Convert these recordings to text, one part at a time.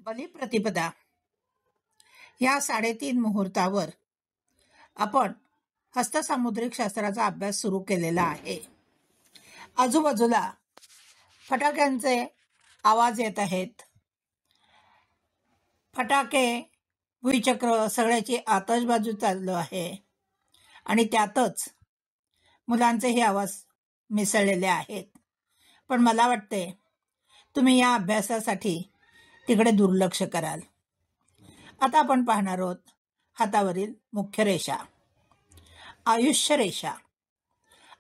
बलिप्रतिपदा या 3.5 मुहूर्तावर आपण हस्तसामुद्रिक शास्त्राचा अभ्यास सुरू केलेला आहे. आजूबाजूला फटाक्यांचे आवाज येत आहेत. फटाके, भुईचक्र सगळ्याची आतषबाजी चालू आहे आणि त्यातच मुलांचेही आवाज मिसळलेले आहेत. पण मला वाटते तुम्ही या अभ्यासासाठी तिकडे दुर्लक्ष कराल. आता आपण पाहणार आहोत हातावरील मुख्य रेषा. आयुष्य रेषा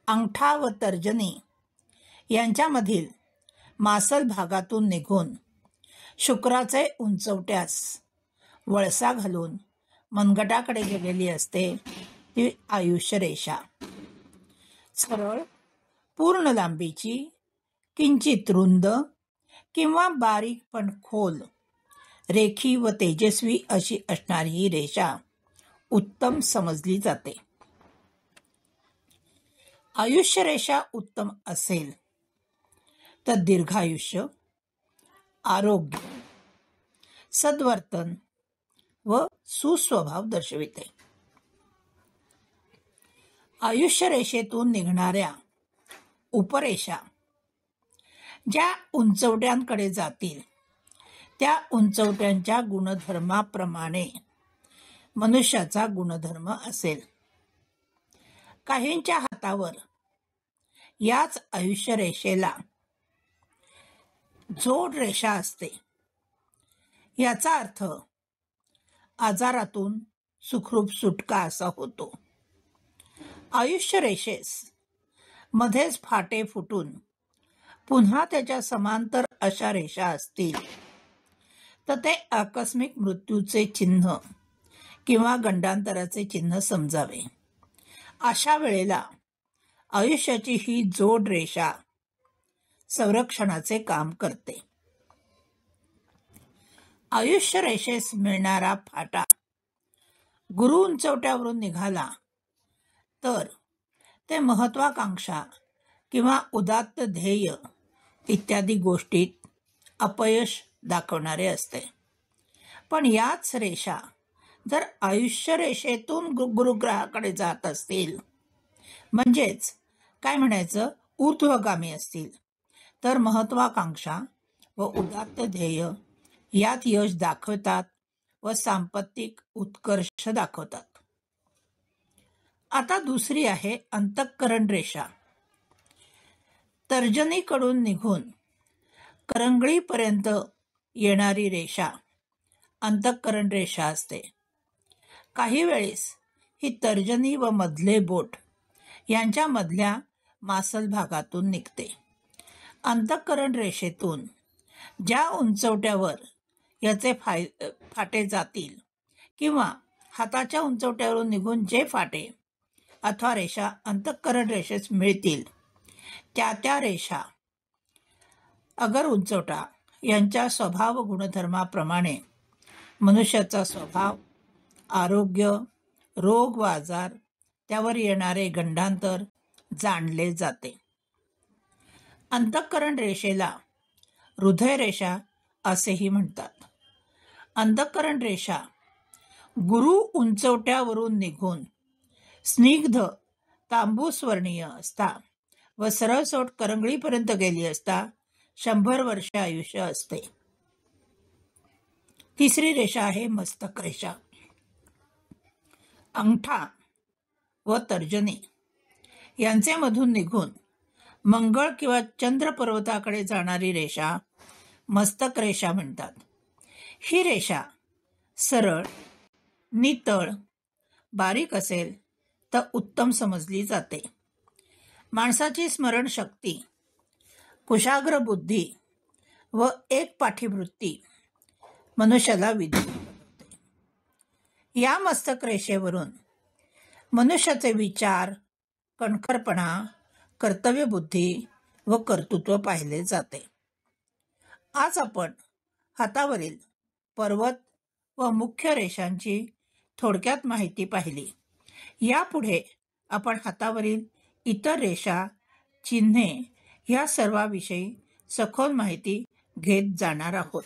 अंगठा व तर्जनी यांच्यामधील मासल भागातून निघून शुक्राचे उंचवट्यास वळसा घालून मनगटाकडे गेलेली असते ती आयुष्य रेषा. सरळ पूर्ण लांबीची, किंचित रुंद किंवा बारीक पण खोल, रेखी व तेजस्वी अशी असणारी ही रेषा उत्तम समजली जाते. आयुष्य रेषा उत्तम असेल तर दीर्घायुष्य, आरोग्य, सद्वर्तन व सुस्वभाव दर्शविते. आयुष्य रेषेतून निघणाऱ्या उपरेषा ज्या उंचवट्यांकडे जातील त्या उंचवट्यांच्या गुणधर्माप्रमाणे मनुष्याचा गुणधर्म असेल. काहींच्या हातावर याच आयुष्य रेषेला जोड रेषा असते. याचा अर्थ आजारातून सुखरूप सुटका असा होतो. आयुष्य रेषेस मध्येच फाटे फुटून पुन्हा त्याच्या समांतर अशा रेषा असतील तर ते आकस्मिक मृत्यूचे चिन्ह किंवा गंडांतराचे चिन्ह समजावे. अशा वेळेला आयुष्याची ही जोड रेषा संरक्षणाचे काम करते. आयुष्य रेषेस मिळणारा फाटा गुरु उंचवट्यावरून निघाला तर ते महत्वाकांक्षा किंवा उदात्त ध्येय इत्यादी गोष्टीत अपयश दाखवणारे असते. पण याच रेषा जर आयुष्य रेषेतून गुरुग्रहाकडे जात असतील, म्हणजेच काय म्हणायचं, ऊर्ध्वगामी असतील, तर महत्वाकांक्षा व उदात्त ध्येय यात यश दाखवतात व सांपत्तिक उत्कर्ष दाखवतात. आता दुसरी आहे अंतःकरण रेषा. तर्जनीकडून निघून करंगळीपर्यंत येणारी रेषा अंतःकरण रेषा असते. काही वेळेस ही तर्जनी व मधले बोट यांच्या मधल्या मासल भागातून निघते. अंतःकरण रेषेतून ज्या उंचवट्यावर याचे फाटे जातील किंवा हाताच्या उंचवट्यावरून निघून जे फाटे अथवा रेषा अंतःकरण रेषेस मिळतील त्या रेषा अगर उंचवटा यांच्या स्वभाव गुणधर्माप्रमाणे मनुष्याचा स्वभाव, आरोग्य, रोग व आजार, त्यावर येणारे गंडांतर जाणले जाते. अंतःकरण रेषेला हृदय रेषा असेही म्हणतात. अंतःकरण रेषा गुरु उंचवट्यावरून निघून स्निग्ध तांबूसवर्णीय असता व सरळसोट करंगळीपर्यंत गेली असता 100 वर्ष आयुष्य असते. तिसरी रेषा आहे मस्तक रेषा. अंगठा व तर्जनी यांचे मधून निघून मंगळ किंवा चंद्र पर्वताकडे जाणारी रेषा मस्तक रेषा म्हणतात. ही रेषा सरळ, नितळ, बारीक असेल तर उत्तम समजली जाते. माणसाची स्मरणशक्ती, कुशाग्र बुद्धी व एकपाठी वृत्ती मनुष्याला विद्वान बनवते. या मस्तक रेषेवरून मनुष्याचे विचार, कणखरपणा, कर्तव्यबुद्धी व कर्तृत्व पाहिले जाते. आज आपण हातावरील पर्वत व मुख्य रेषांची थोडक्यात माहिती पाहिली. यापुढे आपण हातावरील इतर रेषा, चिन्हे या सर्वांविषयी सखोल माहिती घेत जाणार आहोत.